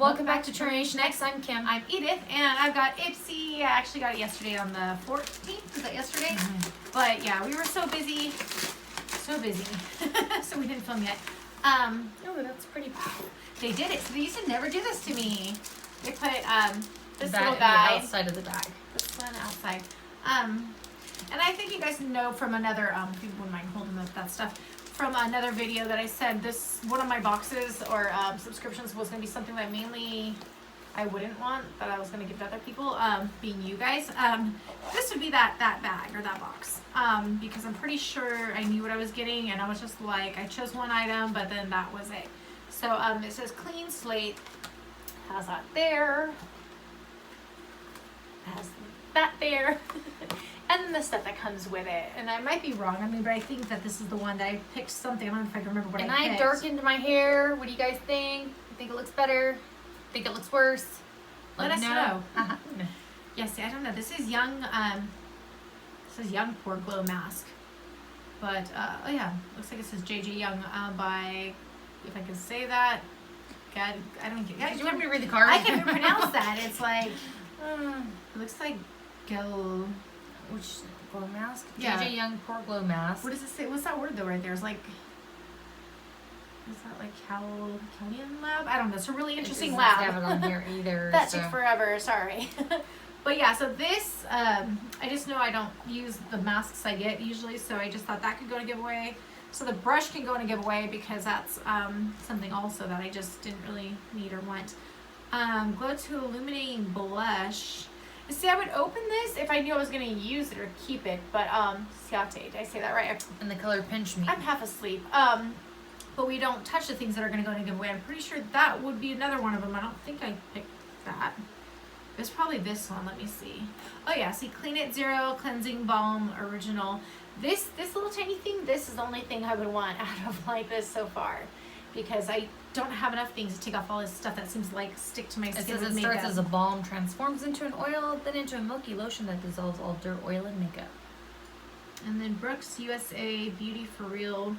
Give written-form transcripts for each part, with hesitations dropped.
Welcome back to Generation X. I'm Kim. I'm Edith, and I've got Ipsy. I actually got it yesterday on the 14th. Was that yesterday? Mm-hmm. But yeah, we were so busy. So we didn't film yet. Oh, that's pretty. They did it. So they used to never do this to me. They put this Bag little guy outside of the bag. This one outside. And I think you guys know from another if you wouldn't mind holding that stuff. From another video that I said one of my boxes or subscriptions was going to be something that mainly I wouldn't want, that I was going to give to other people, being you guys. This would be that bag or that box, because I'm pretty sure I knew what I was getting, and I was just like, I chose one item, but then that was it. So it says clean slate, has that there, has that there. And then the stuff that comes with it. And I might be wrong. But I think that this is the one that I picked something. I don't know if I can remember what I picked. And I darkened my hair. What do you guys think? You think it looks better? Think it looks worse? Let us know. Yes, I don't know. This is young. This is Young Pore Glow Mask. But oh yeah, looks like it says JJ Young by, if I can say that. God, I don't get. Did you want me to read the card? I can't even pronounce that. It's like it looks like Which glow mask? Yeah. JJ Young Pore Glow Mask. What does it say? What's that word though right there? It's like, is that like Calian Lab? I don't know. It's a really interesting lab. I don't have it on here either. That took forever. Sorry. But yeah, so this, I just know I don't use the masks I get usually, so I just thought that could go in a giveaway. So the brush can go in a giveaway because that's something also that I just didn't really need or want. Glow to Illuminating Blush. See, I would open this if I knew I was going to use it or keep it, but, Ciate, did I say that right? And the color Pinch Me. I'm half asleep. But we don't touch the things that are going to go in a giveaway. I'm pretty sure that would be another one of them. I don't think I picked that. It's probably this one. Let me see. Oh, yeah. See, Clean It Zero Cleansing Balm Original. This little tiny thing, this is the only thing I would want out of, like, this so far. Because I don't have enough things to take off all this stuff that seems to like stick to my skin. It says it starts as a balm, transforms into an oil, then into a milky lotion that dissolves all dirt, oil, and makeup. And then Brooks USA Beauty for Real.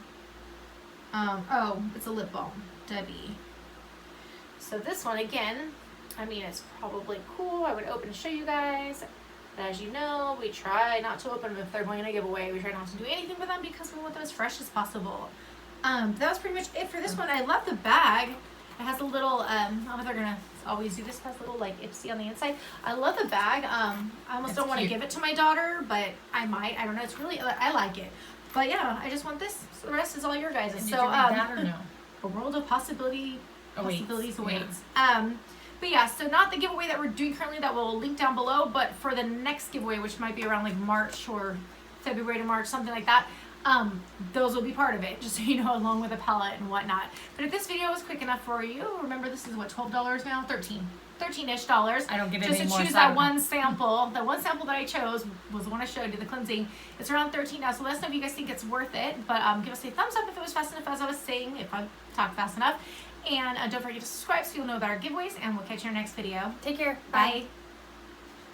It's a lip balm. Debbie. So this one again, I mean, it's probably cool. I would open and show you guys. But as you know, we try not to open them if they're going in a giveaway. We try not to do anything with them because we want them as fresh as possible. That was pretty much it for this one. I love the bag. It has a little, I don't know if they're going to always do this. It has a little, like, Ipsy on the inside. I love the bag. I almost don't want to give it to my daughter, but I might. I don't know. It's really, I like it. But, yeah, I just want this. So the rest is all your guys'. Did so, you read that or no? A world of possibilities awaits. Yeah. But, yeah, so not the giveaway that we're doing currently that we'll link down below, but for the next giveaway, which might be around, like, March or February to March, something like that. Those will be part of it, just so you know, along with a palette and whatnot. But if this video was quick enough for you, remember this is what, $12 now? $13-ish. I don't get it just anymore. to choose that one sample. The one sample that I chose was the one I showed you, the cleansing. It's around $13 now, so let us know if you guys think it's worth it. But give us a thumbs up if it was fast enough, as I was saying, if I talked fast enough. And don't forget to subscribe so you'll know about our giveaways, and we'll catch you in our next video. Take care. Bye. Bye.